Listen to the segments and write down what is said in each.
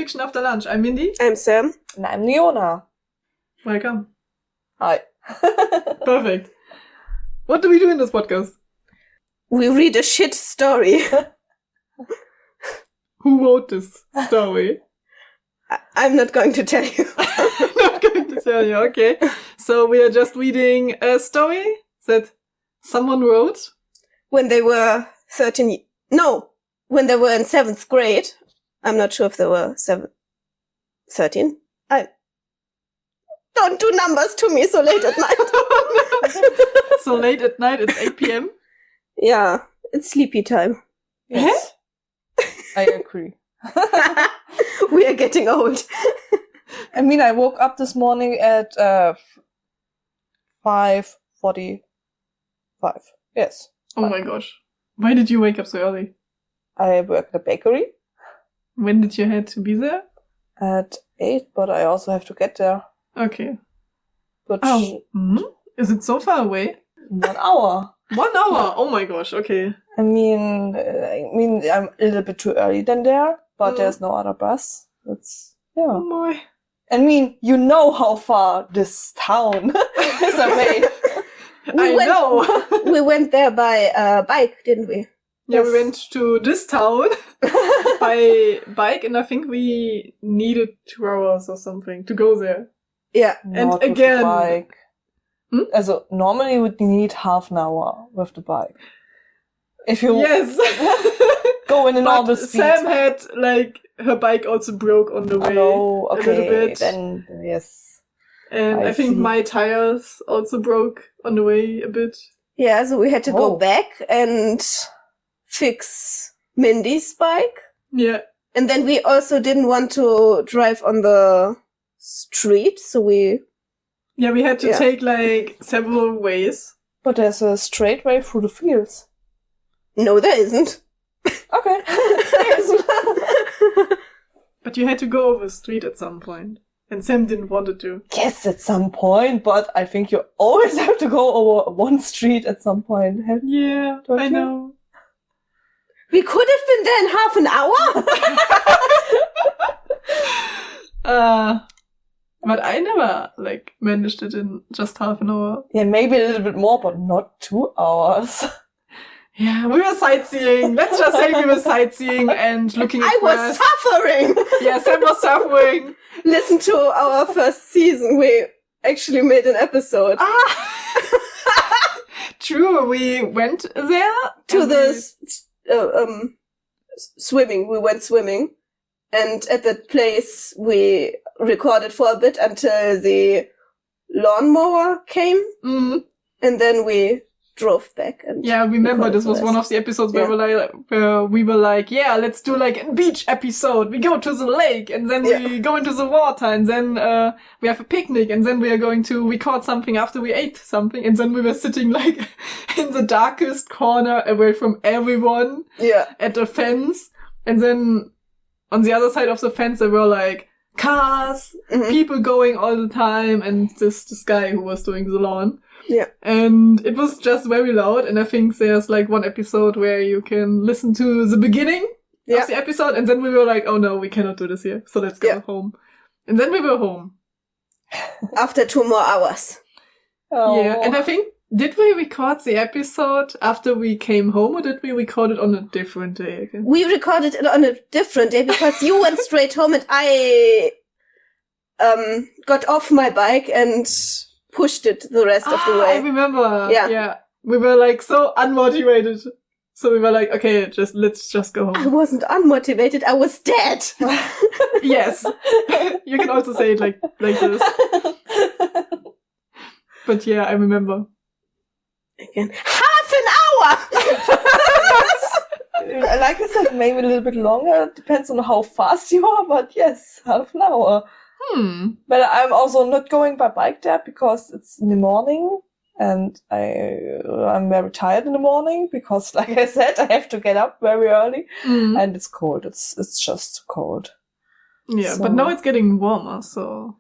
Fiction After Lunch. I'm Mindy. I'm Sam. And I'm Niona. Welcome. Hi. Perfect. What do we do in this podcast? We read a shit story. Who wrote this story? I'm not going to tell you. I'm not going to tell you, okay. So we are just reading a story that someone wrote. When they were 13... No, when they were in 7th grade. I'm not sure if they were 13. Don't do numbers to me so late at night. So late at night, it's 8 p.m.? Yeah, it's sleepy time. Yes. I agree. We are getting old. I mean, I woke up this morning at 5:45. Yes. Oh my gosh. Why did you wake up so early? I work at a bakery When did you have to be there? at 8, but I also have to get there. Okay. Which Is it so far away? 1 hour. 1 hour? Oh my gosh, okay. I mean, I'm a little bit too early than there, but there's no other bus. Oh my. I mean, you know how far this town is away. know. We went there by bike, didn't we? Yeah, we went to this town by bike, and I think we needed 2 hours or something to go there. Yeah. And Not with again- the bike. Hmm? Also, normally you would need half an hour with the bike. If you Yes. go in a normal But speed. Sam had, her bike also broke on the way. Oh, a little okay, bit. then yes. And I think see. my tires also broke on the way a bit. Yeah, so we had to Oh. go back and fix Mindy's bike. Yeah. And then we also didn't want to drive on the street, so we... Yeah, we had to Yeah. take, several ways. But there's a straight way through the fields. No, there isn't. Okay. But you had to go over the street at some point. And Sam didn't want it to. Yes, at some point, but I think you always have to go over one street at some point. Yeah, Don't I you? know. We could have been there in half an hour. But I never, managed it in just half an hour. Yeah, maybe a little bit more, but not 2 hours. Yeah, we were sightseeing. Let's just say we were sightseeing and looking at I was grass. suffering. Yeah, Sam was suffering. Listen to our first season. We actually made an episode True, we went there to and the swimming. We went swimming, and at that place we recorded for a bit until the lawnmower came, and then we drove back. And Yeah, I remember recorded this was the one rest. of the episodes Yeah. where we were like, yeah, let's do a beach episode. We go to the lake and then we go into the water and then we have a picnic and then we are going to record something after we ate something and then we were sitting in the darkest corner away from everyone Yeah. at the fence and then on the other side of the fence there were cars, Mhm. people going all the time and this guy who was doing the lawn. Yeah. And it was just very loud, and I think there's one episode where you can listen to the beginning Yeah. of the episode, and then we were like, oh no, we cannot do this here, so let's go Yeah. home. And then we were home. After 2 more hours. Oh. Yeah, and I think, did we record the episode after we came home, or did we record it on a different day again? We recorded it on a different day because you went straight home and I got off my bike and pushed it the rest of the I way. remember. Yeah. We were so unmotivated. So we were like, okay, let's just go I home. wasn't unmotivated. I was dead. Yes. You can also say it like this. But yeah, I remember. Again. Half an hour! Like I said, maybe a little bit longer. Depends on how fast you are, but yes, half an hour. But I'm also not going by bike there because it's in the morning and I'm very tired in the morning because, like I said, I have to get up very early and it's cold. It's just cold. Yeah, So- but now it's getting warmer, so...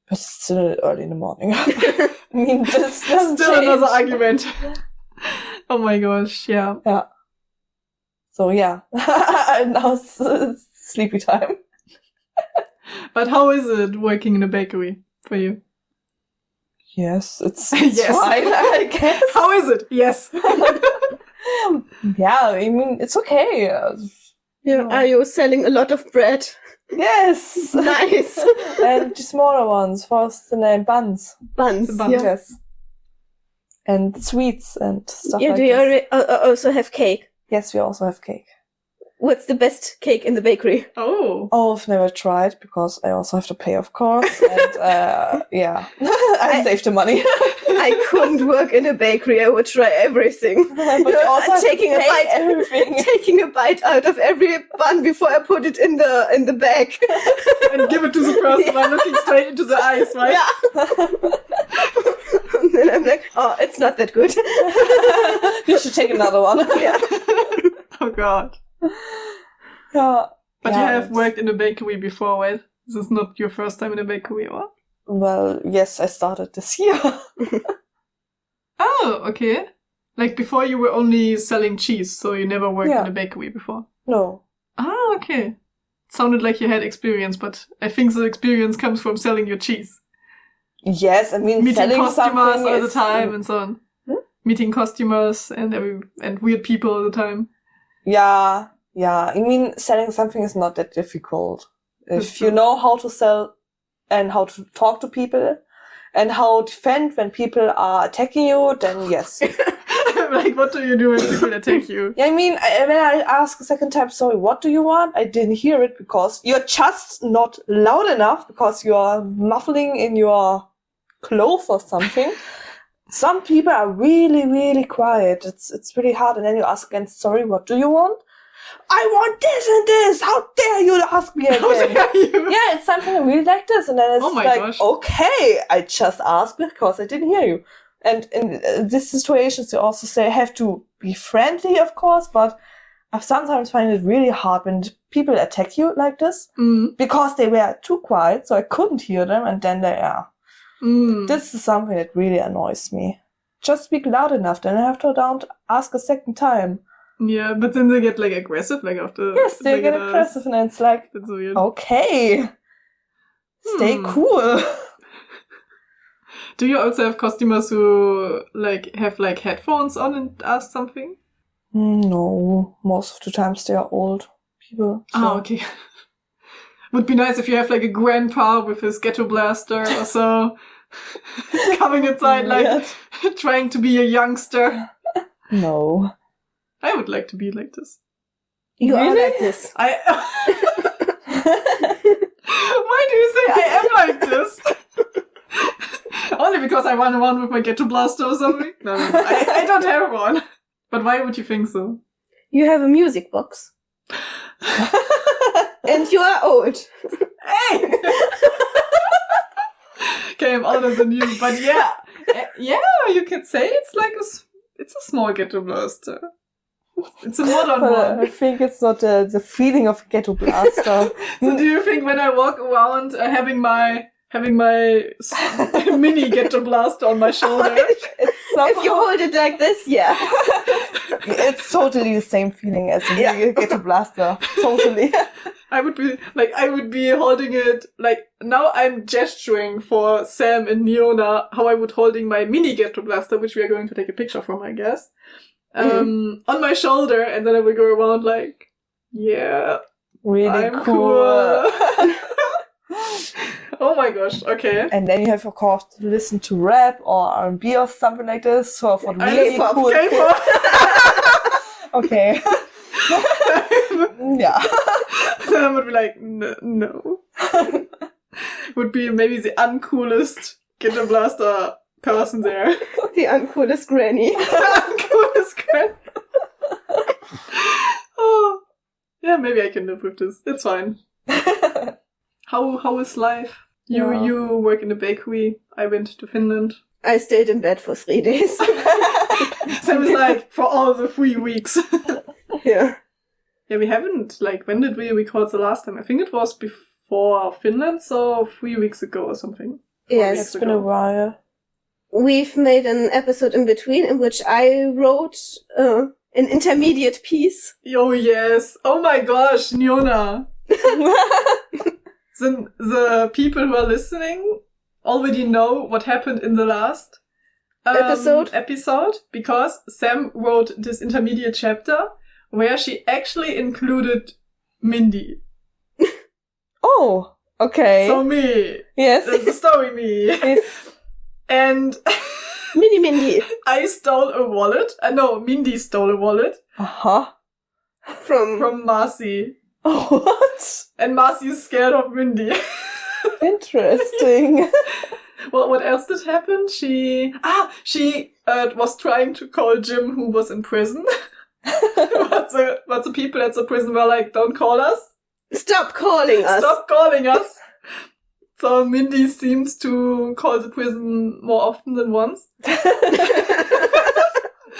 But it's still early in the morning. I mean, this doesn't Still change. another argument. Oh my gosh, yeah. Yeah. So yeah, now it's sleepy time. But how is it working in a bakery for you? Yes, it's Yes. fine, I guess. How is it? Yes. Yeah, I mean, it's okay. Are you selling a lot of bread? Yes! Nice. And the smaller ones, first and then buns. Buns. Buns. Yeah. Yes. And sweets and stuff Yeah, like do you this. also have cake? Yes, we also have cake. What's the best cake in the bakery? Oh. Oh, I've never tried because I also have to pay, of course. And yeah, I saved the money. I couldn't work in a bakery. I would try everything. But you also have taking to a pay bite, everything. taking a bite out of every bun before I put it in the bag. And give it to the person by looking straight into the eyes, right? Yeah. And then I'm like, oh, it's not that good. You should take another one. Yeah. Oh god. Yeah. But Yeah, you have it's- worked in a bakery before, right? This is not your first time in a bakery, or? Well, yes, I started this year. Oh, okay. Like before you were only selling cheese, so you never worked Yeah. in a bakery before. No. Ah, okay. It sounded like you had experience, but I think the experience comes from selling your cheese. Yes, I mean, Meeting selling customers something all the is- time and so on. Meeting customers and weird people all the time. Yeah. I mean, selling something is not that difficult. That's If you true. know how to sell and how to talk to people and how to defend when people are attacking you, then yes. Like, what do you do when people attack you? Yeah, I mean, when I ask a second time, sorry, what do you want? I didn't hear it because you're just not loud enough because you're muffling in your clothes or something. Some people are really, really quiet. It's really hard. And then you ask again, sorry, what do you want? I want this and this. How dare you ask me again? How dare you? Yeah, it's something I really like this. And then it's Oh my like, gosh. okay, I just asked because I didn't hear you. And in these situations, you also say, have to be friendly, of course, but I sometimes find it really hard when people attack you like this because they were too quiet, so I couldn't hear them, and then they are. This is something that really annoys me. Just speak loud enough, then I have to don't ask a second time. Yeah, but then they get like aggressive, like after. Yes, they get aggressive, and it's like, That's weird. okay, stay cool. Do you also have customers who like have like headphones on and ask something? No, most of the times they are old people. So. Ah, okay. Would be nice if you have like a grandpa with his ghetto blaster or so coming inside, like trying to be a youngster. No. I would like to be like this. You are Really? like this. Why do you say I am like this? Only because I run around with my ghetto blaster or something? No, I don't have one. But why would you think so? You have a music box. And you are old. Hey! Okay, I'm older than you, but yeah. Yeah, you could say it's like it's a small ghetto blaster. It's a modern I one. think it's not the feeling of a ghetto blaster. So do you think when I walk around having my mini ghetto blaster on my shoulder? If you hold it like this, yeah. It's totally the same feeling as a ghetto blaster. Totally. I would be holding it, like, now I'm gesturing for Sam and Niona how I would holding my mini ghetto blaster, which we are going to take a picture from, I guess, on my shoulder, and then I will go around like, yeah, Really I'm cool. Oh my gosh, okay. And then you have, of course, to listen to rap or R&B or something like this. So for the really K-pop, cool K-pop. Okay. Yeah. Then I would be like, no. Would be maybe the uncoolest ghetto blaster person there. The uncoolest granny. Uncoolest crap. Oh. Yeah, maybe I can live with this. It's fine. How is life? You work in a bakery. I went to Finland. I stayed in bed for 3 days. Sam was like, for all the 3 weeks. Yeah. Yeah, we haven't, like, when did we record the last time? I think it was before Finland, so 3 weeks ago or something. Yes. It's been a while. We've made an episode in between in which I wrote an intermediate piece. Oh, yes. Oh my gosh, Niona. the people who are listening already know what happened in the last episode because Sam wrote this intermediate chapter where she actually included Mindy. Oh, okay. So me. Yes. The story me. Yes. And Mindy. I stole a wallet. No, Mindy stole a wallet. Uh-huh. From Oh, Marcy. what? And Marcy is scared of Mindy. Interesting. What else did happen? She was trying to call Jim, who was in prison. but the people at the prison were like, don't call us. Stop calling us. Stop calling us. So Mindy seems to call the prison more often than once.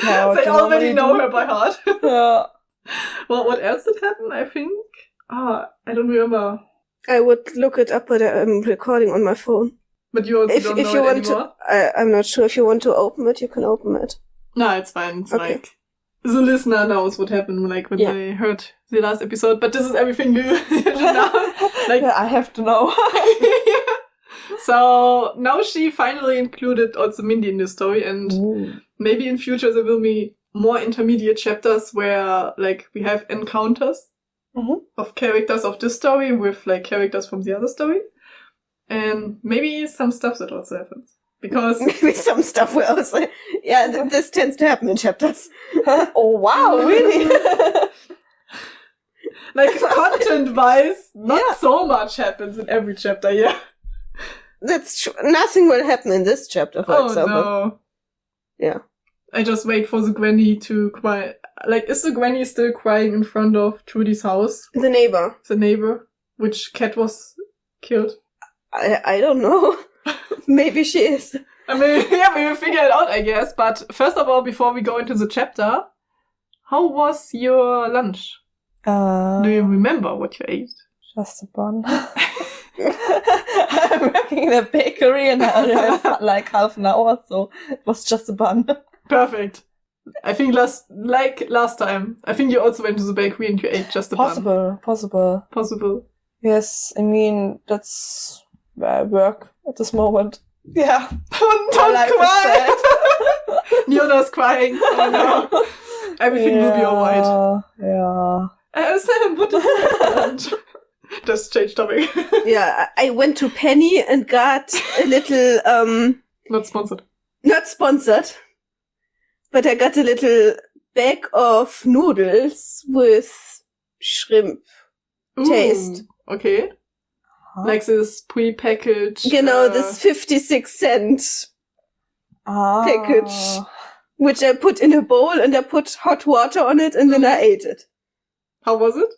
No, they already know her by heart. Yeah. Well, what else did happen? I think. I don't remember. I would look it up, but I'm recording on my phone. But you also don't know it anymore? I'm not sure. If you want to open it, you can open it. No, it's fine. It's okay. Like, the listener knows what happened, like, when they heard the last episode, but this is everything you should know. Like, yeah, I have to know. So, now she finally included also Mindy in the story, and maybe in future there will be more intermediate chapters where, like, we have encounters of characters of this story with, like, characters from the other story. And maybe some stuff that also happens. Because maybe some stuff will also... Yeah, this tends to happen in chapters. Oh, wow, really? Like, content-wise, not so much happens in every chapter, yeah. That's true. Nothing will happen in this chapter, for example. No. Yeah. I just wait for the granny to cry. Like, is the granny still crying in front of Trudy's house? The neighbor. The neighbor. Which cat was killed? I don't know. Maybe she is. I mean, yeah, we will figure it out, I guess. But first of all, before we go into the chapter, how was your lunch? Do you remember what you ate? Just a bun. I'm working in a bakery and I have like half an hour, so it was just a bun. Perfect. I think last time, I think you also went to the bakery and you ate just a bun. Possible. Yes, I mean, that's where I work at this moment. Yeah. Don't cry! Niona's crying. Oh no. Everything will be alright. Yeah. Sam, what did you want? Just change topic. Yeah, I went to Penny and got a little, Not sponsored. Not sponsored. But I got a little bag of noodles with shrimp taste. Okay. Like this pre-packaged... This 56-cent package, which I put in a bowl and I put hot water on it and then I ate it. How was it?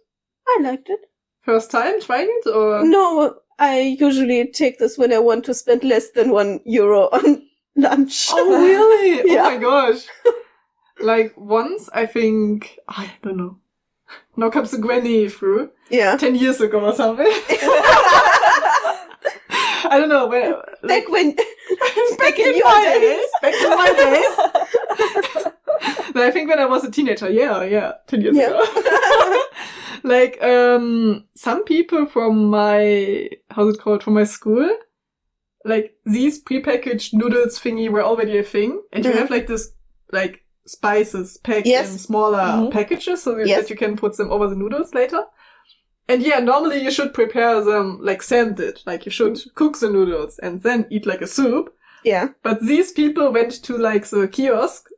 I liked it. First time trying it, or? No, I usually take this when I want to spend less than €1 on lunch. Oh, really? Yeah. Oh my gosh. Like, once, I think, I don't know. Now comes the granny through. Yeah. 10 years ago or something. I don't know. When, like, back in your days. Back in my days. But I think when I was a teenager, 10 years ago. Like, some people from my, from my school, like, these prepackaged noodles thingy were already a thing. And you have, like, this, like, spices packed in smaller packages so that you can put them over the noodles later. And yeah, normally you should prepare them, like, Sam did. Like, you should cook the noodles and then eat, like, a soup. Yeah. But these people went to, like, the kiosk,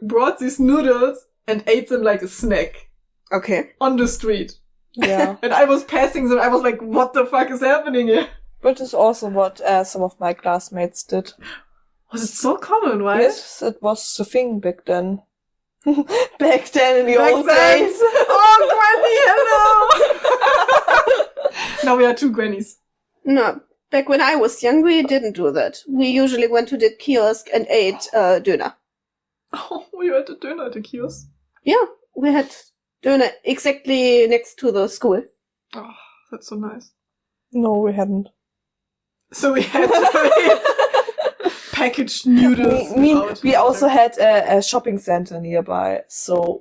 brought these noodles and ate them like a snack. Okay. On the street. Yeah. And I was passing them. I was like, what the fuck is happening here? Which is also what some of my classmates did. Was it so common, right? Yes, it was the thing back then. Back then in the old days. Oh, Granny, hello! Now we are two grannies. No. Back when I was young, we didn't do that. We usually went to the kiosk and ate döner. Oh, we had a döner at the kiosk. Yeah, we had döner exactly next to the school. Oh, that's so nice. No, we hadn't. So we had packaged noodles. We also had a shopping center nearby. So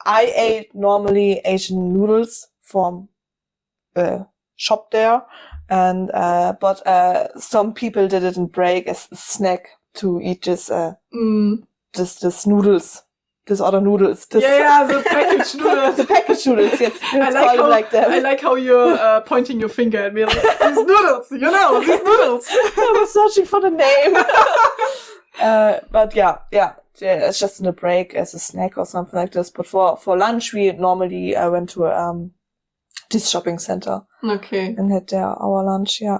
I ate normally Asian noodles from shop there. And, but some people did it in break as a snack to eat this noodles. This other noodles. The packaged noodles. The packaged noodles, yes. I like how you're pointing your finger at me like, these noodles, these noodles. I was searching for the name. But yeah, it's just in a break as a snack or something like this. But for lunch, we normally went to this shopping center. Okay. And had there our lunch, yeah.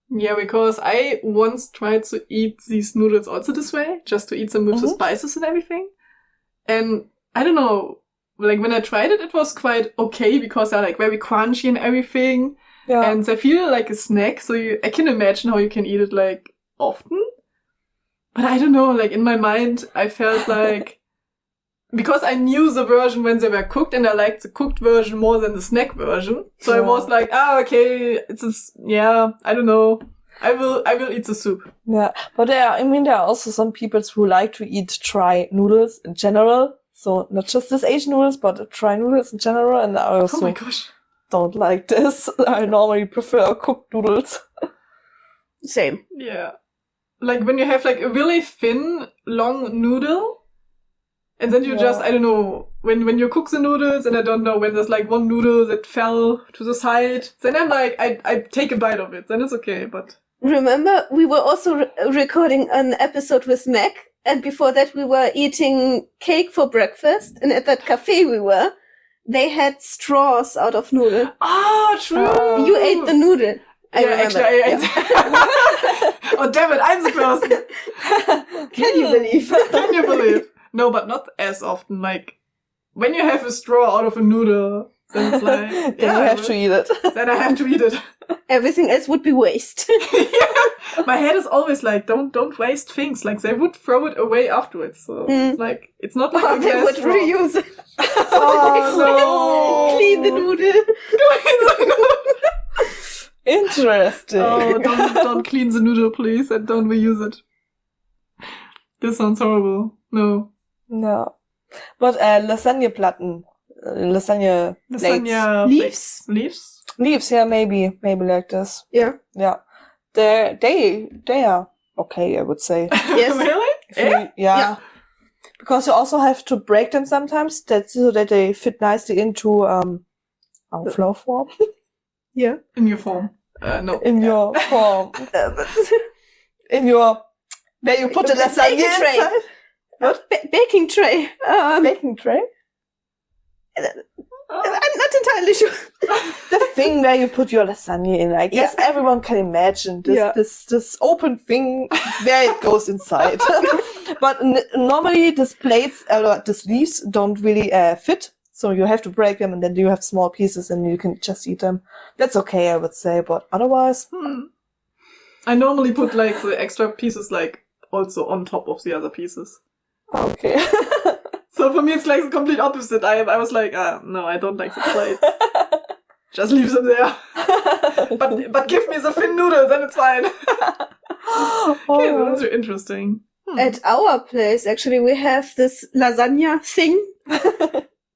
Yeah, because I once tried to eat these noodles also this way, just to eat them with the spices and everything. And I don't know, like when I tried it, it was quite okay because they're like very crunchy and everything. Yeah. And they feel like a snack, so I can imagine how you can eat it like often. But I don't know, like in my mind, I felt like, because I knew the version when they were cooked and I liked the cooked version more than the snack version. So I was like, okay, I don't know. I will eat the soup. Yeah, but there are also some people who like to eat dry noodles in general. So not just this Asian noodles, but dry noodles in general. And I also don't like this. I normally prefer cooked noodles. Same. Yeah. Like when you have like a really thin, long noodle, and then you just, I don't know, when you cook the noodles, and I don't know, when there's like one noodle that fell to the side, then I'm like, I take a bite of it, then it's okay, but... Remember, we were also recording an episode with Mac, and before that we were eating cake for breakfast, and at that cafe they had straws out of noodle. Oh, true! You ate the noodle. I remember. Actually, I ate. Oh, damn it, I'm the person. Can you believe? Can you believe? No, but not as often. Like, when you have a straw out of a noodle, then it's like... then you have to eat it. Then I have to eat it. Everything else would be waste. Yeah. My head is always like, don't waste things. Like, they would throw it away afterwards. So it's like, it's not like they would reuse it. Oh, no. Clean the noodle. Interesting. Oh, don't clean the noodle, please, and don't reuse it. This sounds horrible. No. But lasagneplatten. Lasagna leaves. Leaves, yeah, maybe like this. Yeah. They are okay, I would say. Yes. Really? Yeah. Because you also have to break them sometimes, so that they fit nicely into flour form. Yeah. In your form. No. In your form. In your where you put the lasagna tray. Inside. What? Baking tray. Baking tray? I'm not entirely sure. The thing where you put your lasagna in. I guess everyone can imagine this open thing where it goes inside. But normally these plates, these leaves don't really fit. So you have to break them and then you have small pieces and you can just eat them. That's okay, I would say. But otherwise... I normally put like the extra pieces like also on top of the other pieces. Okay. So for me it's like the complete opposite. I was like, no, I don't like the plates. Just leave them there. but give me the thin noodles, then it's fine. Okay, that's really interesting. At our place, actually, we have this lasagna thing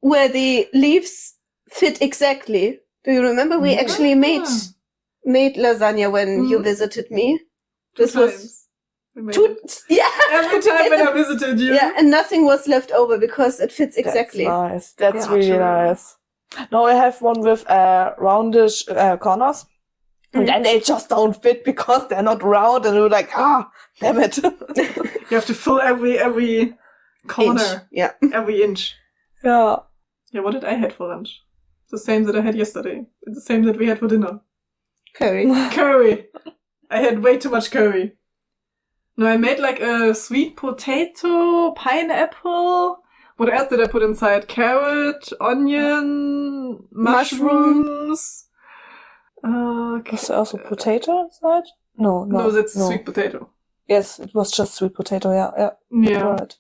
where the leaves fit exactly. Do you remember? We actually made lasagna when you visited me. This was every time when I visited you. Yeah, and nothing was left over because it fits exactly. That's nice. That's really nice. Now I have one with roundish corners. And then they just don't fit because they're not round and you're like, damn it. You have to fill every corner. Inch. Yeah. Every inch. Yeah. Yeah, what did I have for lunch? The same that I had yesterday. The same that we had for dinner. Curry. I had way too much curry. No, I made like a sweet potato, pineapple. What else did I put inside? Carrot, onion, mushrooms. Was there also potato inside? No, that's sweet potato. Yes, it was just sweet potato, yeah. Right.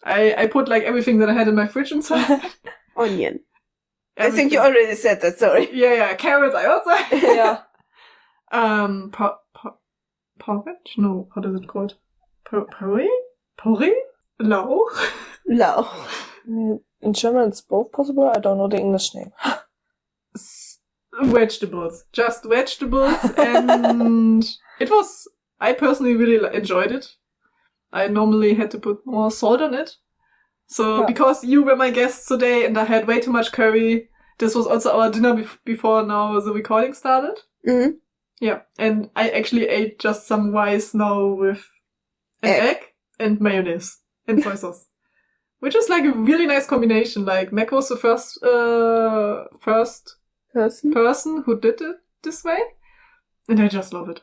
I put like everything that I had in my fridge inside. Onion. Everything. I think you already said that, sorry. Yeah, carrots I also had. Yeah. Porridge? No, what is it called? Porridge? Lauch? In German it's both possible, I don't know the English name. vegetables. Just vegetables. And I personally really enjoyed it. I normally had to put more salt on it. So, because you were my guests today and I had way too much curry, this was also our dinner before now the recording started. Mm-hmm. Yeah, and I actually ate just some rice now with an egg and mayonnaise and soy sauce. Which is like a really nice combination. Like, Mac was the first person who did it this way. And I just love it.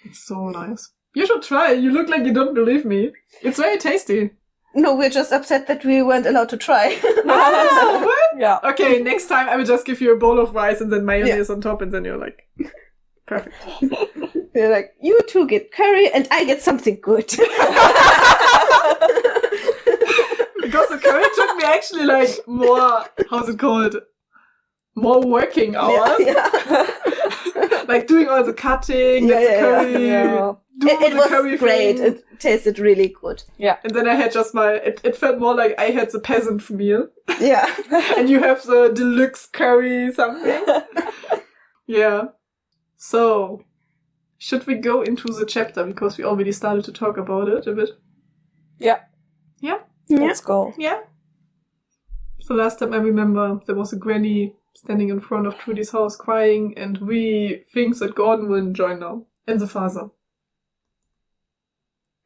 It's so nice. You should try. You look like you don't believe me. It's very tasty. No, we're just upset that we weren't allowed to try. Ah, what? Yeah. Okay, next time I will just give you a bowl of rice and then mayonnaise on top, and then you're like, perfect. You're like, you two get curry and I get something good. Because the curry took me actually like more, how's it called? More working hours. Yeah. Like doing all the cutting, the curry. Yeah. It was great. It tasted really good. Yeah. And then I had just it felt more like I had the peasant meal. Yeah. And you have the deluxe curry something. Yeah. So, should we go into the chapter? Because we already started to talk about it a bit. Yeah. Yeah? Let's go. Yeah. So last time I remember there was a granny standing in front of Trudy's house crying, and we think that Gordon will join now. And the father.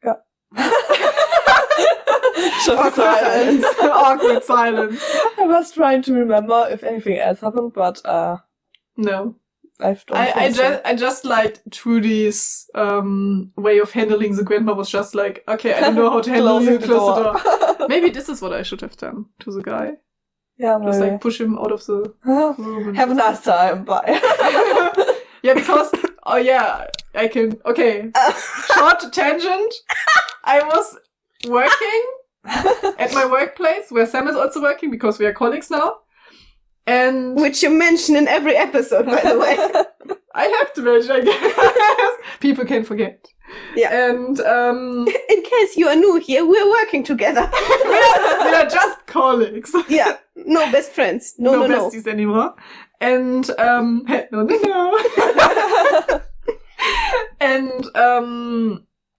Yeah. Just silence. Awkward silence. I was trying to remember if anything else happened, but no. I just liked Trudy's way of handling the grandma was just like, okay, I don't know how to handle you, close the door. Maybe this is what I should have done to the guy. Yeah, maybe. Just like push him out of the room. Have a nice time, bye. Yeah, because, I can, okay. Short tangent. I was working at my workplace, where Sam is also working, because we are colleagues now. And which you mention in every episode, by the way. I have to mention, I guess. People can forget. Yeah. And in case you are new here, we're working together. we are just colleagues. Yeah. No best friends. No besties anymore. And no. And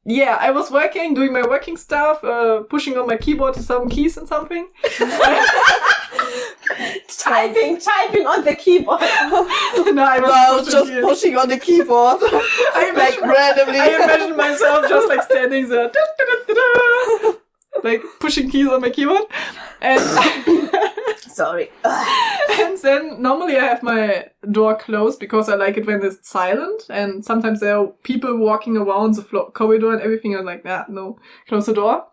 yeah, I was working, doing my working stuff, pushing on my keyboard some keys and something. typing on the keyboard. No, I was pushing on the keyboard. Randomly. I imagine myself just like standing there, like pushing keys on my keyboard. And sorry. And then normally I have my door closed because I like it when it's silent. And sometimes there are people walking around the corridor and everything. I'm like, no, close the door.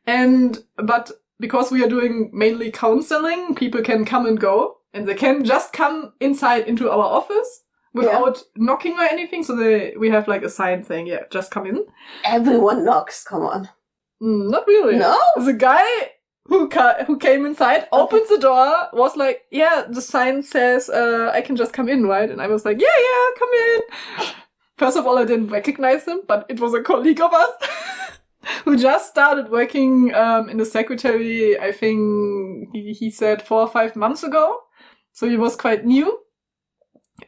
But because we are doing mainly counseling, people can come and go. And they can just come inside into our office without knocking or anything. So we have like a sign saying, just come in. Everyone knocks, come on. Not really. No? The guy who came inside, opened the door, was like, the sign says, I can just come in, right? And I was like, come in. First of all, I didn't recognize him, but it was a colleague of us who just started working in the secretary, I think he said 4 or 5 months ago. So he was quite new.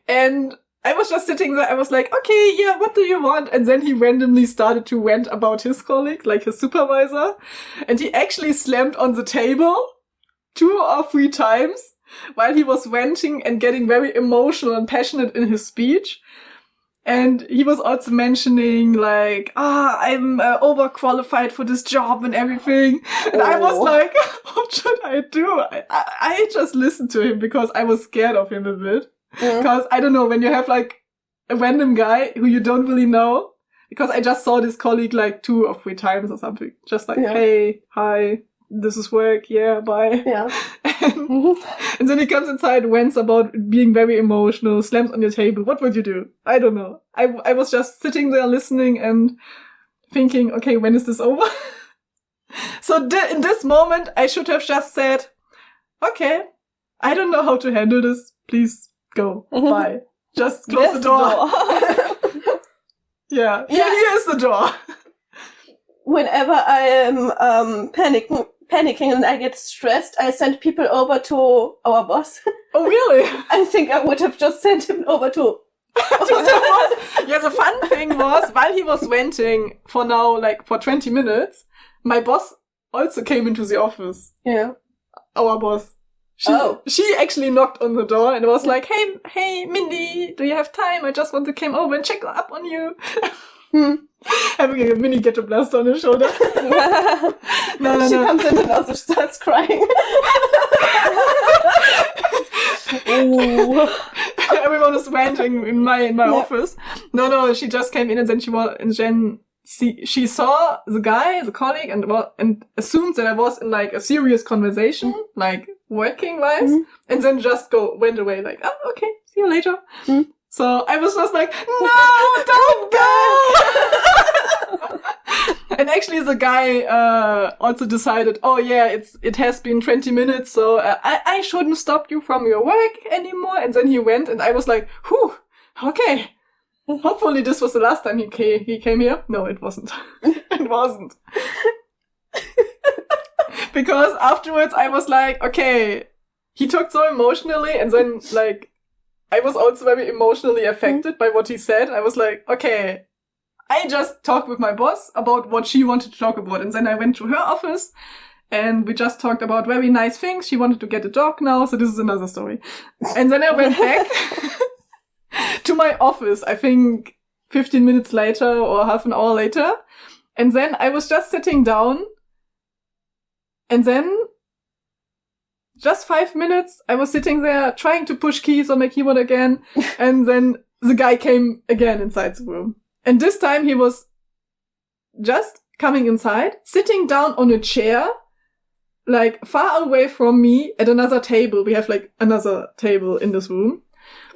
And I was just sitting there, I was like, okay, what do you want? And then he randomly started to rant about his colleague, like his supervisor. And he actually slammed on the table 2 or 3 times while he was ranting and getting very emotional and passionate in his speech. And he was also mentioning like, I'm overqualified for this job and everything. And I was like, what should I do? I just listened to him because I was scared of him a bit. Because I don't know, when you have like a random guy who you don't really know, because I just saw this colleague like 2 or 3 times or something. Just like, hey, hi, this is work, bye. Yeah. And then he comes inside, rants about being very emotional, slams on your table. What would you do? I don't know. I was just sitting there listening and thinking, okay, when is this over? So in this moment, I should have just said, okay, I don't know how to handle this. Please go. Bye. Just close the door. Here is the door. Whenever I am panicking and I get stressed, I send people over to our boss. Oh, really? I think I would have just sent him over to... Yeah, the fun thing was, while he was venting for 20 minutes, my boss also came into the office. Yeah. Our boss. She actually knocked on the door and was like, hey, Mindy, do you have time? I just want to come over and check up on you. Having a mini ghetto blast on his shoulder. No. She comes in and also starts crying. Everyone was ranting in my office. No, she just came in and then she saw the guy, the colleague, and assumed that I was in like a serious conversation, like working wise, and then just went away like, oh, okay, see you later. So I was just like, no, don't go! And actually the guy also decided, oh yeah, it has been 20 minutes, so I shouldn't stop you from your work anymore. And then he went, and I was like, whew, okay. Hopefully this was the last time he came here. No, it wasn't. It wasn't. Because afterwards I was like, okay, he talked so emotionally, and then like, I was also very emotionally affected by what he said. I was like, okay, I just talked with my boss about what she wanted to talk about. And then I went to her office and we just talked about very nice things. She wanted to get a dog now. So this is another story. And then I went back to my office, I think 15 minutes later or half an hour later. And then I was just sitting down. And then just 5 minutes, I was sitting there trying to push keys on my keyboard again. And then the guy came again inside the room. And this time he was just coming inside, sitting down on a chair, like far away from me at another table. We have like another table in this room.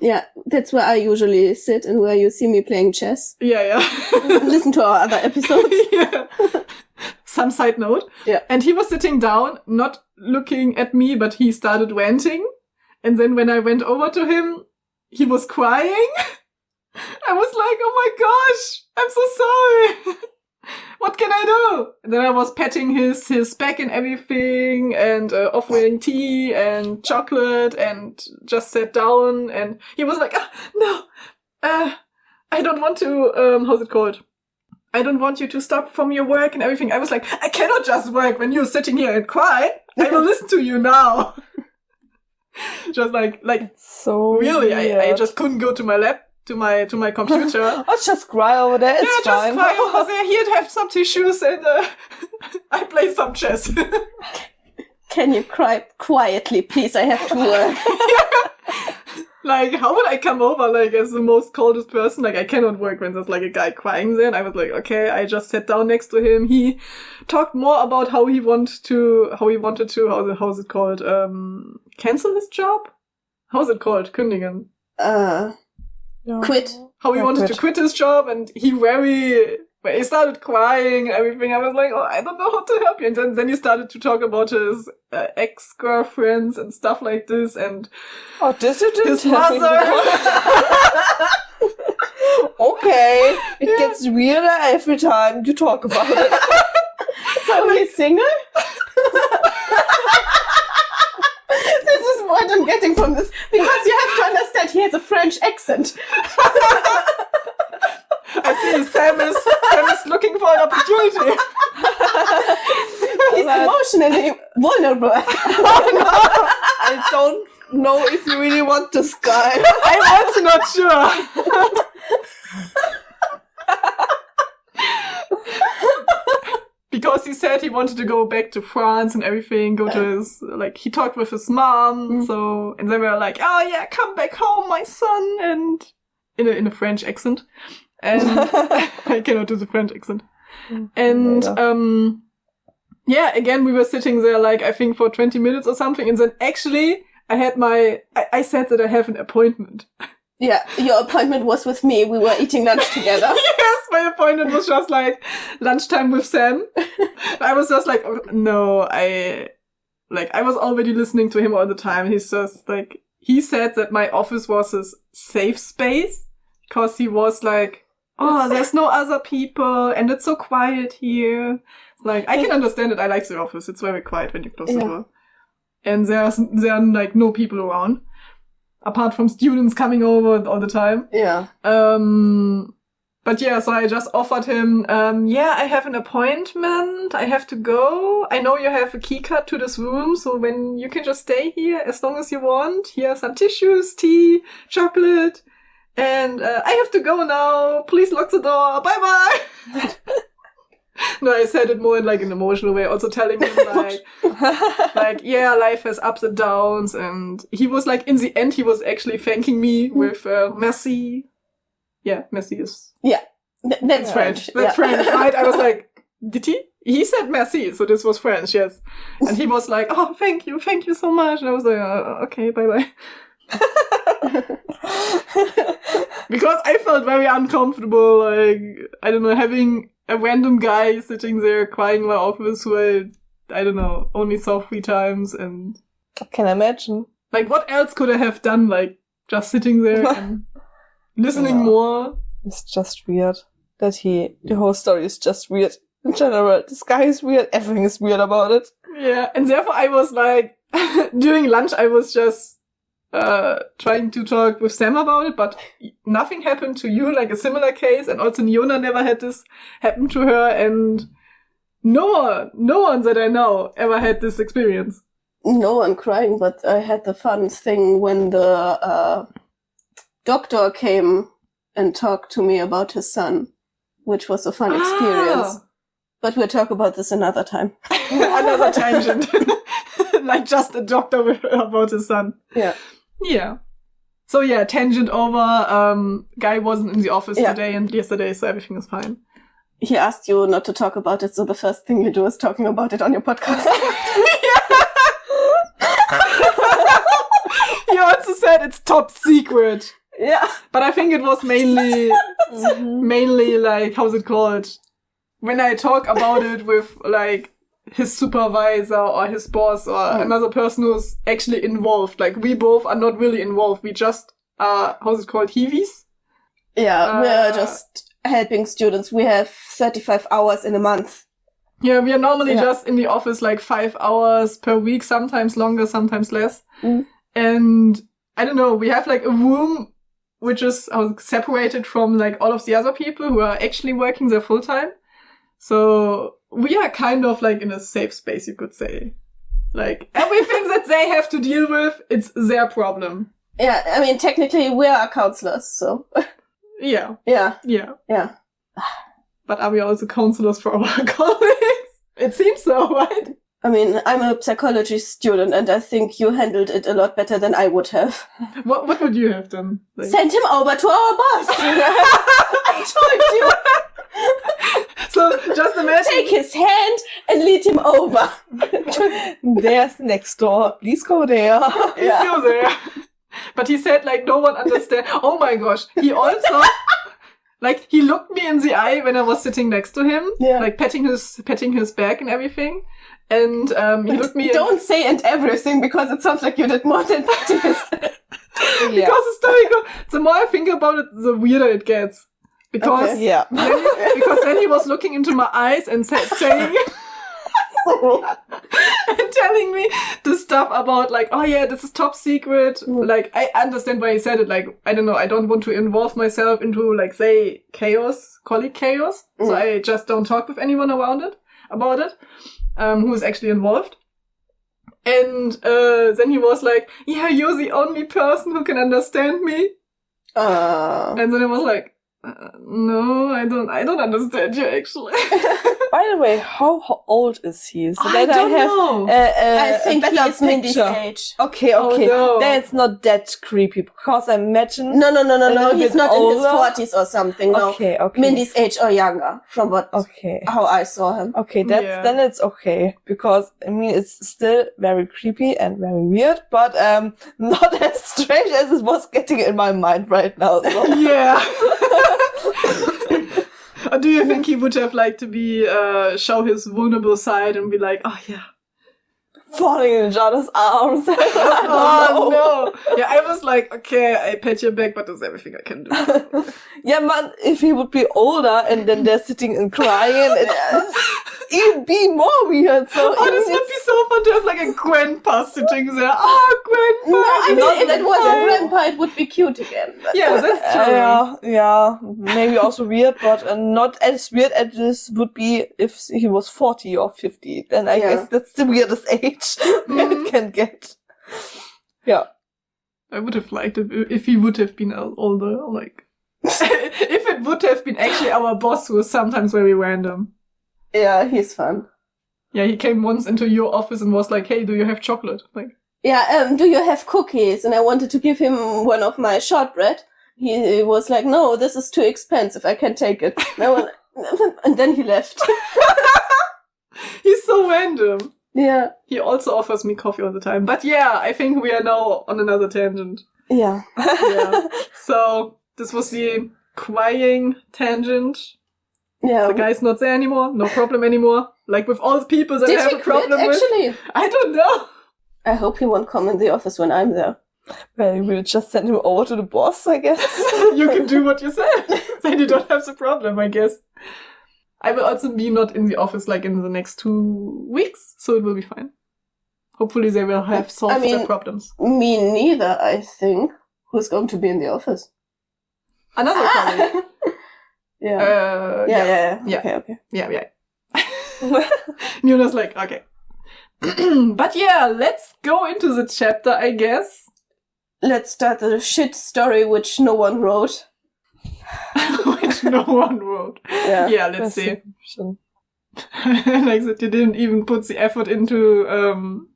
Yeah, that's where I usually sit and where you see me playing chess. Yeah. Listen to our other episodes. Yeah. Some side note. Yeah. And he was sitting down, not looking at me, but he started ranting. And then when I went over to him, he was crying. I was like, oh my gosh, I'm so sorry. What can I do? And then I was patting his back and everything and offering tea and chocolate and just sat down. And he was like, no, I don't want to, how's it called? I don't want you to stop from your work and everything. I was like, I cannot just work when you're sitting here and cry. I will listen to you now. Just like so really, I just couldn't go to my lab. To my computer. I'll just cry over there. It's fine. Just cry over there. He'd have some tissues and I play some chess. Can you cry quietly, please? I have to work. Like, how would I come over, like, as the most coldest person? Like, I cannot work when there's, like, a guy crying there. And I was like, okay, I just sat down next to him. He talked more about how he wanted to, how's it called? Cancel his job? How's it called? Kündigen. Quit. How he wanted to quit his job, and he started crying and everything. I was like, oh, I don't know how to help you. And then he started to talk about his ex-girlfriends and stuff like this, and this you didn't his mother. Okay, it gets weirder every time you talk about it. So he's single? This is what I'm getting from this, because you have to understand he has a French accent. I see Sam is looking for an opportunity. He's emotionally vulnerable. I don't know if you really want this guy. I'm also not sure. Because he said he wanted to go back to France and everything, go to his, like, he talked with his mom, so, and then we were like, oh yeah, come back home, my son, and in a French accent. And I cannot do the French accent. And, yeah, again, we were sitting there, like, I think for 20 minutes or something, and then actually, I said that I have an appointment. Yeah, your appointment was with me. We were eating lunch together. Yes, my appointment was just like lunchtime with Sam. I was just like, oh, no, I was already listening to him all the time. He's just like, he said that my office was his safe space because he was like oh, there's no other people, and it's so quiet here. It's like, I can understand it. I like the office. It's very quiet when you close the door. And there are like no people around. Apart from students coming over all the time. Yeah. But yeah, so I just offered him, I have an appointment. I have to go. I know you have a key card to this room, so when you can just stay here as long as you want. Here are some tissues, tea, chocolate. And I have to go now. Please lock the door. Bye-bye. No, I said it more in like an emotional way, also telling him like, yeah, life has ups and downs. And he was like, in the end, he was actually thanking me with merci. Yeah, merci is... Yeah, that's French. That's French, right? I was like, did he? He said merci, so this was French, yes. And he was like, oh, thank you so much. And I was like, okay, bye-bye. Because I felt very uncomfortable, like, I don't know, having a random guy sitting there crying in my office who I don't know, only saw 3 times, and... I can imagine. Like, what else could I have done? Like, just sitting there and listening more? It's just weird. The whole story is just weird. In general, this guy is weird, everything is weird about it. Yeah, and therefore I was like, during lunch I was just trying to talk with Sam about it, but nothing happened to you, like a similar case, and also Niona never had this happen to her, and no one that I know ever had this experience. No one crying, but I had the fun thing when the doctor came and talked to me about his son, which was a fun experience. But we'll talk about this another time. Another tangent. Like just a doctor about his son. Yeah. Yeah. So yeah, tangent over. Guy wasn't in the office today and yesterday, so everything is fine. He asked you not to talk about it, so the first thing you do is talking about it on your podcast. He also said it's top secret. Yeah. But I think it was mainly like, how's it called? When I talk about it with like his supervisor or his boss or another person who's actually involved. Like, we both are not really involved. We just are, how's it called, Hiwis? Yeah, we're just helping students. We have 35 hours in a month. Yeah, we are normally just in the office like 5 hours per week, sometimes longer, sometimes less. And I don't know, we have like a room which is separated from like all of the other people who are actually working there full time. So we are kind of like in a safe space, you could say. Like, everything that they have to deal with, it's their problem. Yeah, I mean, technically we are counselors, so... Yeah. Yeah. But are we also counselors for our colleagues? It seems so, right? I mean, I'm a psychology student, and I think you handled it a lot better than I would have. What would you have done? Like... Send him over to our boss! I told you! So, just imagine... Take his hand and lead him over. There's next door. Please go there. Please go there. But he said, like, no one understands. Oh my gosh. He also... Like, he looked me in the eye when I was sitting next to him. Yeah. Like, petting his back and everything. And he looked me Don't say and everything, because it sounds like you did more than petting his back. Because the story goes... The more I think about it, the weirder it gets. Because then he was looking into my eyes and saying... and telling me the stuff about like, oh yeah, this is top secret. Like, I understand why he said it. Like, I don't know, I don't want to involve myself into like, say, colleague chaos. So I just don't talk with anyone about it, who is actually involved. And then he was like, yeah, you're the only person who can understand me. And then I was like, no, I don't understand you actually. By the way, how old is he? So I don't know. I think he is Mindy's age. Okay. Oh, no. Then it's not that creepy, because I imagine... No. He's not older. In his 40s or something. No. Okay. Mindy's age or younger, from how I saw him. Okay, then it's okay. Because, I mean, it's still very creepy and very weird, but not as strange as it was getting in my mind right now. So. Yeah. Or do you think he would have liked to be show his vulnerable side and be like, oh yeah, falling in each other's arms. Oh no! Yeah, I was like, okay, I pat your back, but that's everything I can do. Yeah, man, if he would be older and then they're sitting and crying, it'd be more weird. So This would be so fun to have like a grandpa sitting there. Oh, grandpa! No, I mean, if it was a fine. grandpa, it would be cute again. But Yeah, that's true. yeah, maybe also weird, but not as weird as this would be if he was 40 or 50. Then I guess that's the weirdest age it can get. Yeah. I would have liked it if he would have been older, like... if it would have been actually our boss, who was sometimes very random. yeah, he's fun. Yeah, he came once into your office and was like, hey, do you have chocolate? Like, Yeah, do you have cookies? And I wanted to give him one of my shortbread. He was like, no, this is too expensive. I can't take it. And then he left. he's so random. Yeah. He also offers me coffee all the time. But yeah, I think we are now on another tangent. Yeah. Yeah. So, this was the crying tangent. Yeah. The guy's not there anymore. No problem anymore. Like with all the people that Did have he a problem quit, with. actually? I don't know. I hope he won't come in the office when I'm there. Well, we'll just send him over to the boss, I guess. You can do what you said. Then you don't have the problem, I guess. I will also be not in the office like in the next 2 weeks, so it will be fine. Hopefully they will have solved their problems. Me neither, I think. Who's going to be in the office? Another colleague. Yeah. Yeah. Okay. Yeah. Niona's like, okay. But yeah, let's go into the chapter, I guess. Let's start the shit story which no one wrote. Which no one wrote. Yeah, let's see. Like that you didn't even put the effort into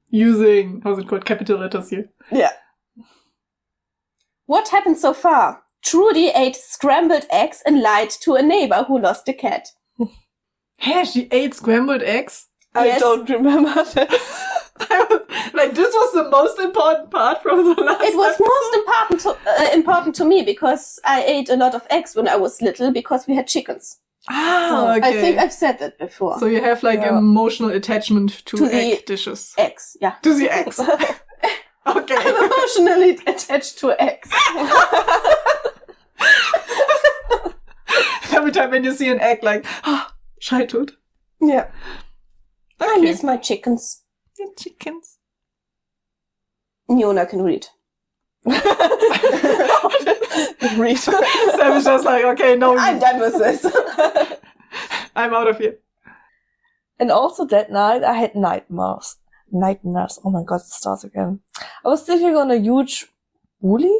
using, how's it called, capital letters here. Yeah. What happened so far? Trudy ate scrambled eggs and lied to a neighbor who lost a cat. Hey, she ate scrambled eggs? I don't remember this. Like, this was the most important part from the last It was episode. most important to me because I ate a lot of eggs when I was little because we had chickens. Ah, okay. I think I've said that before. So you have like emotional attachment to egg the dishes. Eggs, yeah. To the eggs. Okay. I'm emotionally attached to eggs. Every time when you see an egg, like, childhood. Yeah. Okay. I miss my chickens. Yeah, chickens. Niona can read. Read. Sam is just like, okay, no. I'm done with this. I'm out of here. And also that night I had nightmares. Nightmares. Oh my god, it starts again. I was sitting on a huge woolly?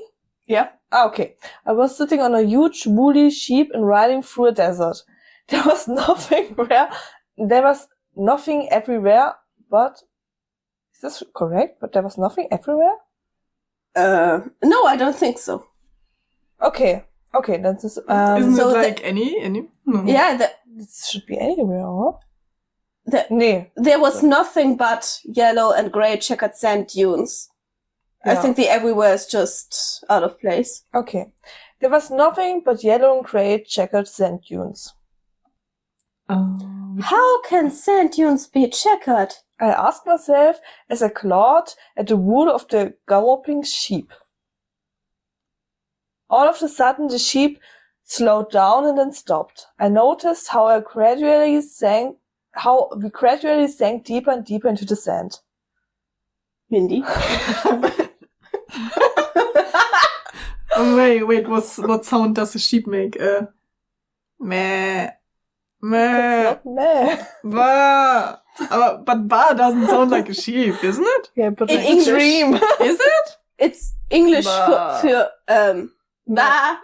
Yeah. Okay. I was sitting on a huge woolly sheep and riding through a desert. There was nothing everywhere, but is this correct? But there was nothing everywhere? No, I don't think so. Okay, this is, Isn't so it like any? No. Yeah, this should be anywhere, huh? Nee. There was nothing but yellow and grey checkered sand dunes. Yeah. I think the everywhere is just out of place. Okay. There was nothing but yellow and grey checkered sand dunes. How can sand dunes be checkered? I asked myself as I clawed at the wool of the galloping sheep. All of a sudden the sheep slowed down and then stopped. I noticed how we gradually sank deeper and deeper into the sand. Mindy? Wait, what sound does a sheep make? Meh. Meh. Meh. Ba. But ba doesn't sound like a sheep, isn't it? Yeah, but In like English. a dream. Is it? It's English Ba. für ba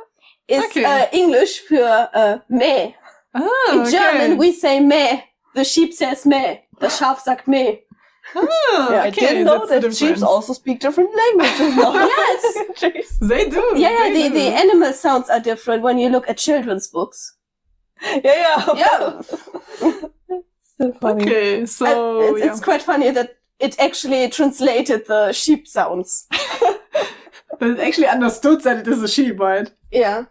is Okay. English für meh. Ah, In okay. German we say meh. The sheep says meh. The Schaf sagt meh. Ah, I okay, didn't know that's the that sheep difference. also speak different languages now. Yes. Jeez. They do. Yeah, they the do. animal sounds are different when you look at children's books. Yeah. Yeah. Still funny. Okay, so It's quite funny that it actually translated the sheep sounds. But it actually understood that it is a sheep, right? Yeah.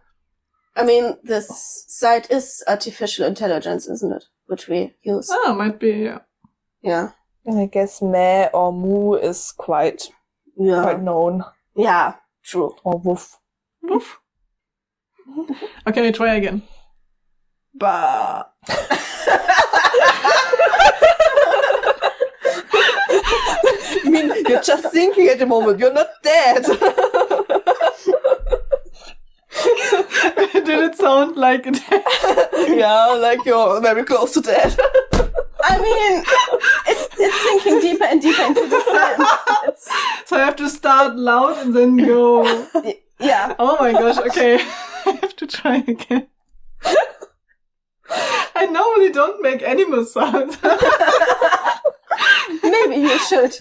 I mean, this site is artificial intelligence, isn't it? Which we use. Ah, might be, yeah. Yeah. I guess meh or moo is quite known. Yeah, true. Or woof. Woof. Okay, try again. Bah. I mean, you're just thinking at the moment. You're not dead. Did it sound like it? Yeah, like you're very close to death. I mean, it's sinking deeper and deeper into the sand. So I have to start loud and then go. Yeah. Oh my gosh, okay. I have to try again. I normally don't make animal sounds. Maybe you should.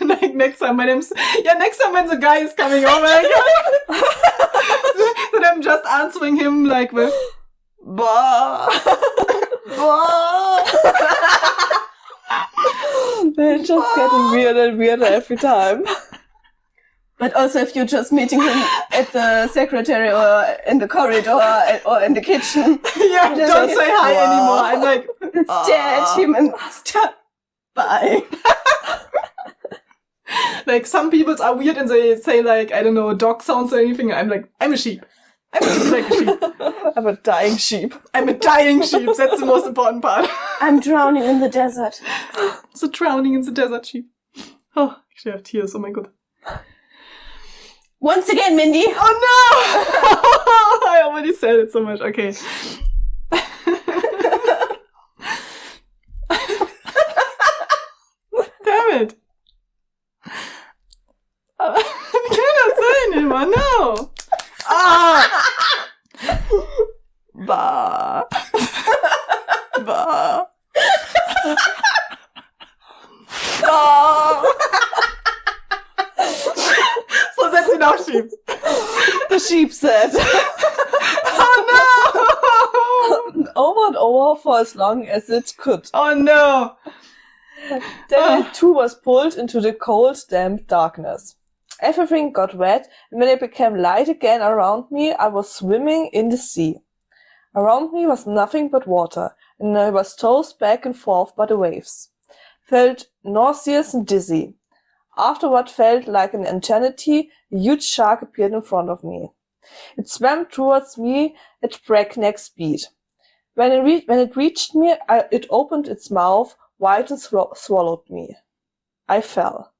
Like next time when next time when the guy is coming over, then I'm just answering him like with bah. Bah. They're just getting weirder and weirder every time. But also if you're just meeting him at the secretary or in the corridor or in the kitchen. Yeah, don't say hi anymore. I'm like, stare at him and stop. Bye. Like some people are weird and they say like, I don't know, dog sounds or anything. I'm like, I'm a sheep. I'm just like a sheep. I'm a dying sheep. I'm a dying sheep. That's the most important part. I'm drowning in the desert. So drowning in the desert sheep. Oh, actually I have tears. Oh my god. Once again, Mindy. Oh no! I already said it so much. Okay. Damn it. I cannot say anymore. No. Ah! Bah. Bah. Bah. So setzt ihn auf Sheep. The sheep said. Oh no! Over and over for as long as it could. Oh no! Then it too was pulled into the cold, damp darkness. Everything got wet, and when it became light again around me, I was swimming in the sea. Around me was nothing but water, and I was tossed back and forth by the waves. Felt nauseous and dizzy. After what felt like an eternity, a huge shark appeared in front of me. It swam towards me at breakneck speed. When it reached me, it opened its mouth wide and swallowed me. I fell.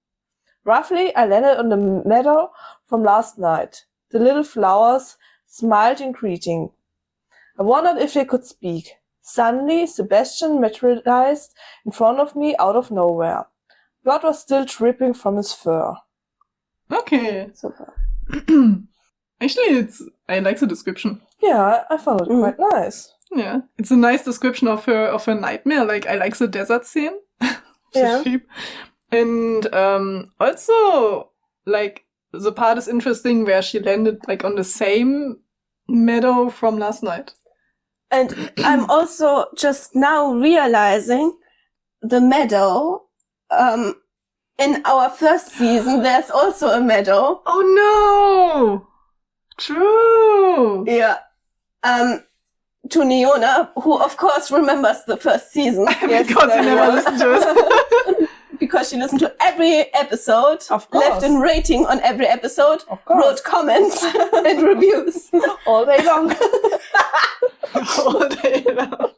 Roughly, I landed on the meadow from last night. The little flowers smiled in greeting. I wondered if they could speak. Suddenly, Sebastian materialized in front of me out of nowhere. Blood was still dripping from his fur. Okay. Super. Actually, I like the description. Yeah, I found it quite nice. Yeah. It's a nice description of her nightmare. Like, I like the desert scene. The sheep. And also, like, the part is interesting where she landed, like, on the same meadow from last night. And I'm also just now realizing the meadow, in our first season, there's also a meadow. Oh no! True! Yeah. To Niona, who of course remembers the first season. Because you never listened to it. Because she listened to every episode, of course. Left a rating on every episode, of course. Wrote comments and reviews. All day long. All day long.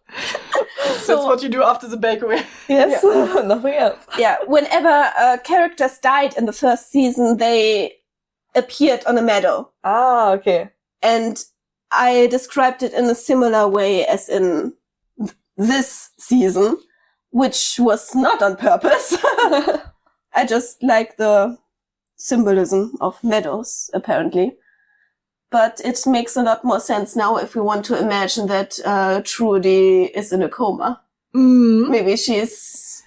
So, that's what you do after the bakery. Yes, nothing else. Yeah, whenever characters died in the first season, they appeared on a meadow. Ah, okay. And I described it in a similar way as in this season, which was not on purpose. I just like the symbolism of meadows, apparently. But it makes a lot more sense now if we want to imagine that Trudy is in a coma. Maybe she's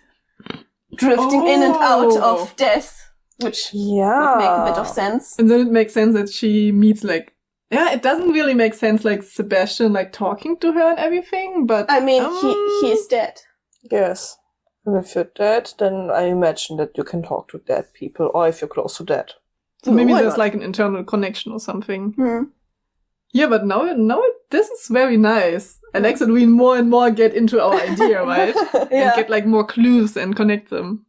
drifting in and out of death, which would make a bit of sense. And then it makes sense that she meets, like, yeah, it doesn't really make sense, like, Sebastian, like, talking to her and everything, but... I mean, he's dead. Yes. And if you're dead, then I imagine that you can talk to dead people, or if you're close to death. So maybe there's like an internal connection or something. Yeah, but now it this is very nice. I like that we more and more get into our idea, right? And get like more clues and connect them.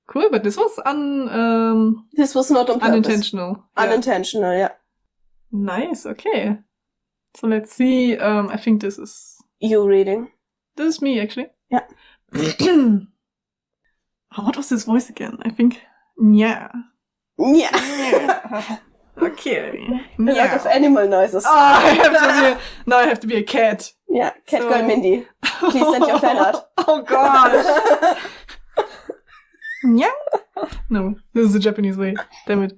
Cool, but this was this was not on purpose. Unintentional. Unintentional, yeah. Nice, okay. So let's see, I think this is... You reading. This is me, actually. Yeah. What was this voice again? I think... Yeah. Yeah. Okay. A lot of animal noises. Now I have to be a cat. Yeah, cat girl Mindy. Please send your fan art. Oh gosh. Yeah. No, this is the Japanese way. Damn it.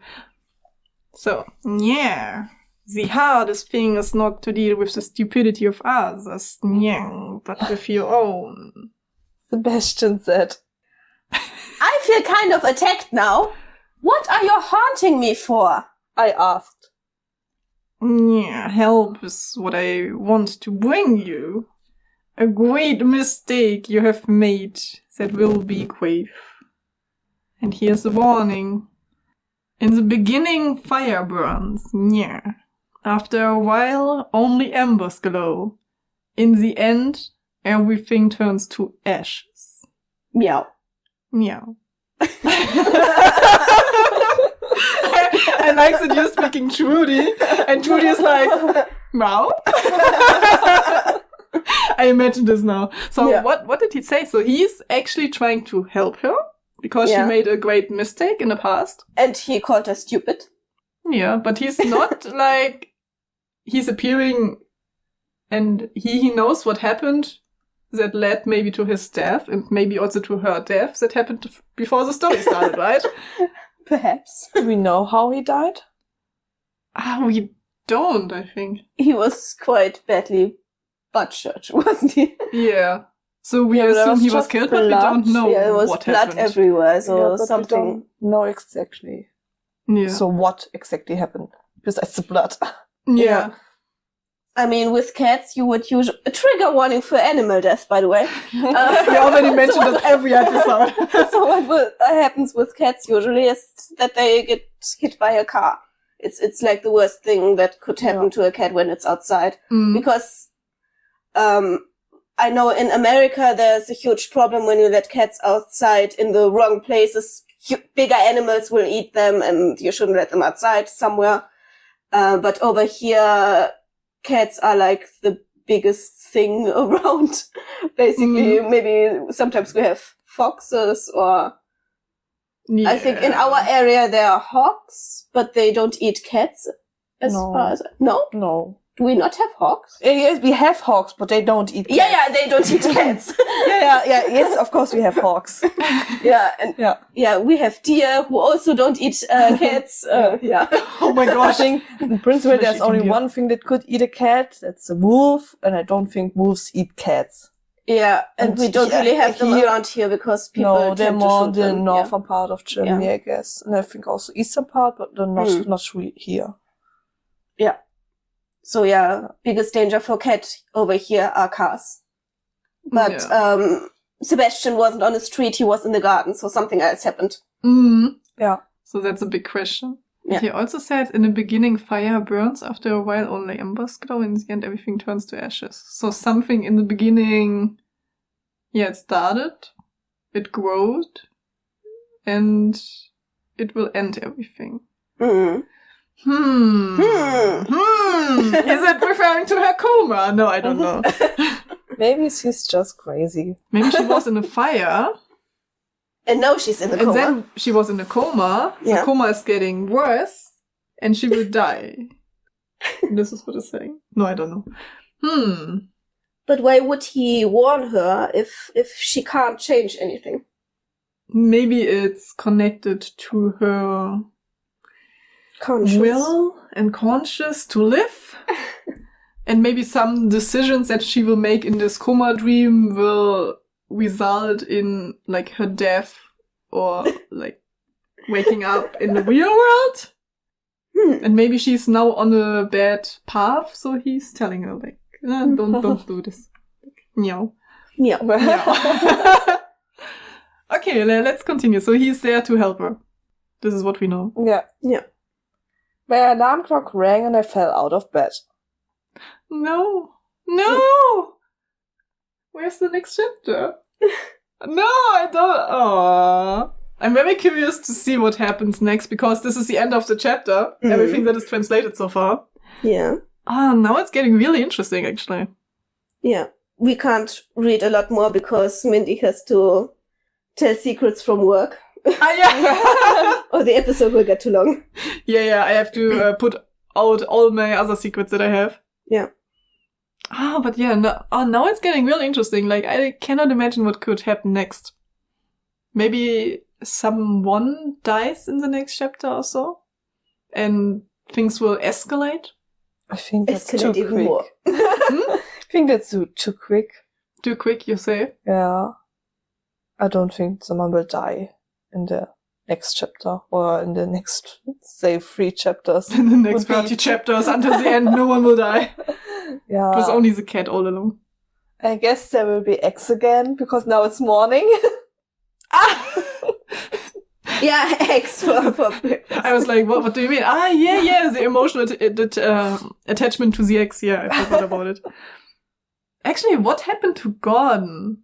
So, yeah. The hardest thing is not to deal with the stupidity of others, yeah, but with your own. Sebastian said. I feel kind of attacked now. What are you haunting me for? I asked. Yeah, help is what I want to bring you. A great mistake you have made that will be grave. And here's a warning. In the beginning, fire burns, yeah. After a while, only embers glow. In the end, everything turns to ashes. Meow. Meow. I like that you're speaking Trudy, and Trudy is like, meow. I imagine this now. So what did he say? So he's actually trying to help her because she made a great mistake in the past. And he called her stupid. Yeah, but he's not like, he's appearing and he knows what happened that led maybe to his death and maybe also to her death that happened before the story started, right? Perhaps. Do we know how he died? We don't, I think. He was quite badly butchered, wasn't he? Yeah. So we assume he was killed, but we don't know what happened. Yeah, there was blood everywhere, so something... We don't know exactly. Yeah. So what exactly happened besides the blood? Yeah. I mean, with cats, you would use a trigger warning for animal death, by the way. We already mentioned this every episode. So what happens with cats usually is that they get hit by a car. It's like the worst thing that could happen to a cat when it's outside. Because I know in America there's a huge problem when you let cats outside in the wrong places. Bigger animals will eat them and you shouldn't let them outside somewhere. But over here... Cats are like the biggest thing around. Basically, maybe sometimes we have foxes or... Yeah. I think in our area there are hawks, but they don't eat cats as far as... No? No. Do we not have hawks? Yes, we have hawks, but they don't eat cats. Yeah, they don't eat cats. Yes, of course we have hawks. Yeah, we have deer who also don't eat cats. Oh my gosh. I think in principle there's only one thing that could eat a cat. That's a wolf, and I don't think wolves eat cats. Yeah, and we don't really have them around here because people No, they're tend to more shoot the them. northern part of Germany, I guess. And I think also eastern part, but they're not really here. Yeah. So biggest danger for cat over here are cars. But Sebastian wasn't on the street, he was in the garden, so something else happened. Yeah. So that's a big question. Yeah. He also said in the beginning fire burns, after a while only embers glow, in the end everything turns to ashes. So something in the beginning, it started, it growed, and it will end everything. Is it referring to her coma? No, I don't know. Maybe she's just crazy. Maybe she was in a fire. And now she's in the coma. And then she was in a coma. Yeah. The coma is getting worse. And she will die. This is what it's saying. No, I don't know. But why would he warn her if she can't change anything? Maybe it's connected to her... will and conscious to live. And maybe some decisions that she will make in this coma dream will result in like her death or like waking up in the real world. And maybe she's now on a bad path, so he's telling her like, don't do this. Meow. Okay, let's continue. So he's there to help her. This is what we know. Yeah. My alarm clock rang and I fell out of bed. No. No! Where's the next chapter? No, I don't. Aww. I'm very curious to see what happens next because this is the end of the chapter. Mm. Everything that is translated so far. Yeah. Now it's getting really interesting, actually. Yeah. We can't read a lot more because Mindy has to tell secrets from work. Yeah. Or the episode will get too long. Yeah. I have to put out all my other secrets that I have. Yeah. But yeah, now it's getting really interesting. Like, I cannot imagine what could happen next. Maybe someone dies in the next chapter or so, and things will escalate. I think that's too quick. More. I think that's too quick. Too quick, you say? Yeah. I don't think someone will die in the next chapter, or in the next, say, 3 chapters. In the next 30 chapters until the end, no one will die. Yeah. It was only the cat all along. I guess there will be eggs again, because now it's morning. Yeah, eggs for I was like, what do you mean? Yeah, the emotional attachment to the ex. Yeah, I forgot about it. Actually, what happened to Gordon?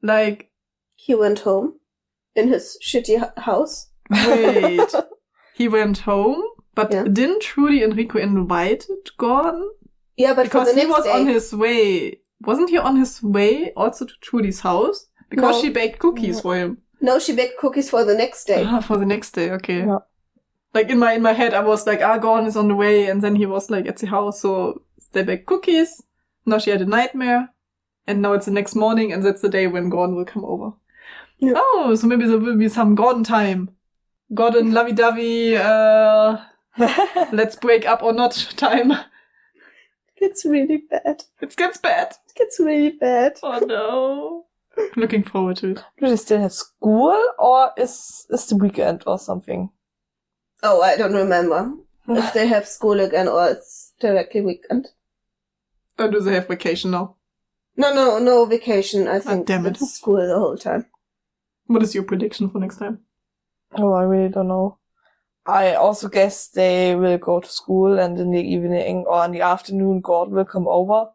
Like... He went home in his shitty house. Wait. He went home? But didn't Trudy and Rico invite Gordon? Yeah, but because for the he was next day. On his way. Wasn't he on his way also to Trudy's house? Because she baked cookies for him. No, she baked cookies for the next day. For the next day, okay. Yeah. Like in my head, I was like, Gordon is on the way, and then he was like at the house, so they baked cookies. Now she had a nightmare, and now it's the next morning, and that's the day when Gordon will come over. Yeah. Oh, so maybe there will be some Gordon time. Gordon lovey-dovey, let's break up or not time. It's really bad. It gets bad. It gets really bad. Oh no. Looking forward to it. Do they still have school, or is the weekend or something? Oh, I don't remember if they have school again or it's directly weekend. Or do they have vacation now? No vacation. I think damn it. It's school the whole time. What is your prediction for next time? Oh, I really don't know. I also guess they will go to school, and in the evening or in the afternoon, Gordon will come over.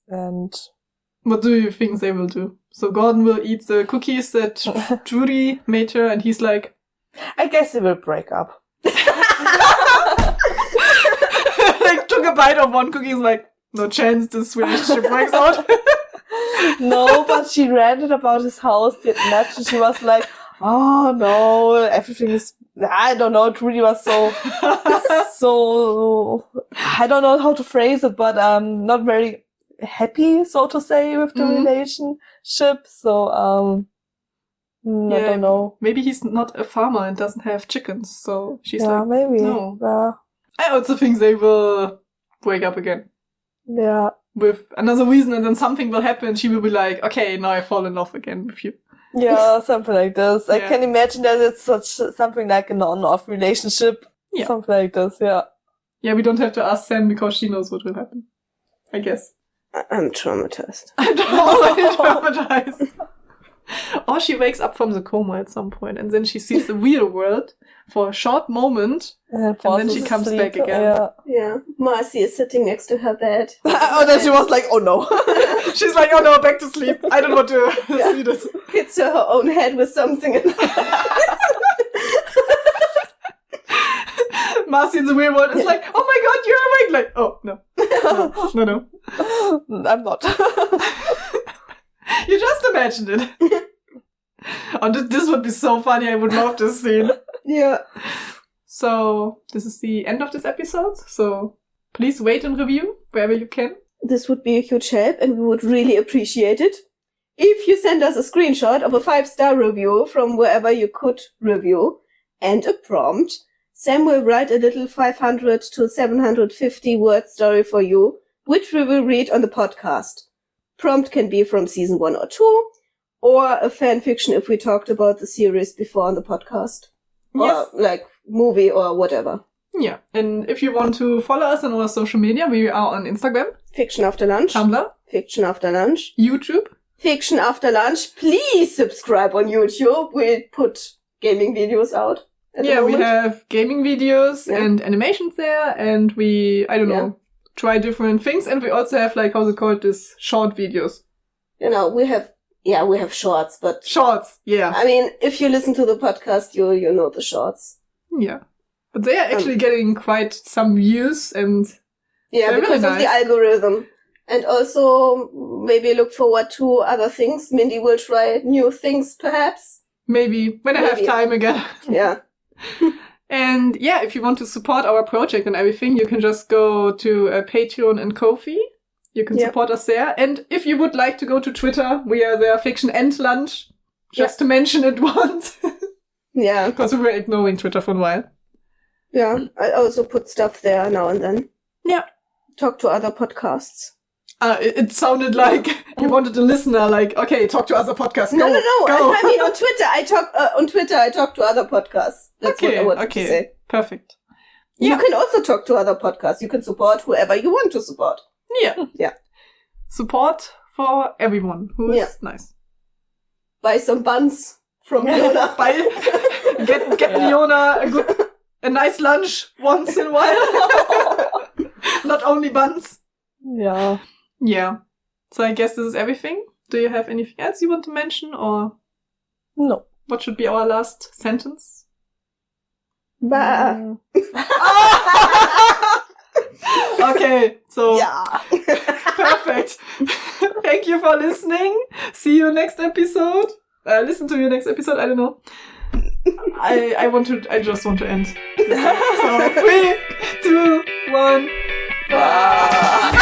And... What do you think they will do? So Gordon will eat the cookies that Trudy made her, and he's like... I guess they will break up. Like, took a bite of one cookie, he's like, no chance this relationship breaks out. No, but she ranted about his house, didn't match, and she was like, oh no, everything is... I don't know, Trudy was so... I don't know how to phrase it, but not very... happy, so to say, with the relationship. So, I don't know. Maybe he's not a farmer and doesn't have chickens. So she's like, maybe. No. Yeah. I also think they will break up again. Yeah. With another reason, and then something will happen. She will be like, okay, now I fall in love again with you. Yeah, something like this. I can imagine that it's something like an on-off relationship. Yeah. Something like this, yeah. Yeah, we don't have to ask Sam because she knows what will happen. I guess. I'm traumatized. I'm already traumatized. Or she wakes up from the coma at some point, and then she sees the real world for a short moment, and then she comes back again. Yeah. Marcy is sitting next to her bed. Then she was like, oh no. She's like, oh no, back to sleep. I don't want to see this. Hits her own head with something. Marcy in the real world is like, oh my god, you're awake. Like, oh, no. No. I'm not. You just imagined it. Oh, this would be so funny. I would love this scene. Yeah. So, this is the end of this episode. So, please rate and review wherever you can. This would be a huge help, and we would really appreciate it. If you send us a screenshot of a 5-star review from wherever you could review, and a prompt, Sam will write a little 500 to 750 word story for you, which we will read on the podcast. Prompt can be from season 1 or 2, or a fan fiction if we talked about the series before on the podcast. Yes. Or like movie or whatever. Yeah, and if you want to follow us on our social media, we are on Instagram. Fiction After Lunch. Tumblr. Fiction After Lunch. YouTube. Fiction After Lunch. Please subscribe on YouTube. We put gaming videos out. Yeah, we have gaming videos and animations there, and I don't know, try different things. And we also have, like, how's it called, this short videos. You know, we have shorts, but... Shorts, yeah. I mean, if you listen to the podcast, you know the shorts. Yeah. But they are actually getting quite some views and... Yeah, because of the algorithm. And also, maybe look forward to other things. Mindy will try new things, perhaps. Maybe, when I have time again. Yeah. And yeah, if you want to support our project and everything, you can just go to Patreon and Ko-fi. You can support us there. And if you would like to go to Twitter, we are there, Fiction and Lunch. Just to mention it once. Yeah. Because we were ignoring Twitter for a while. Yeah, I also put stuff there now and then. Yeah. Talk to other podcasts. It sounded like you wanted a listener, like, okay, talk to other podcasts. No. Go. I mean, on Twitter, I talk to other podcasts. That's what I wanted to say. Perfect. You can also talk to other podcasts. You can support whoever you want to support. Yeah. Yeah. Support for everyone who is nice. Buy some buns from Niona. Get Niona a nice lunch once in a while. Not only buns. Yeah. Yeah. So I guess this is everything. Do you have anything else you want to mention, or no? What should be our last sentence? Bah. Okay, so yeah. Perfect. Thank you for listening. See you next episode. Listen to your next episode. I don't know. I just want to end. So 3, 2, 1. Bye.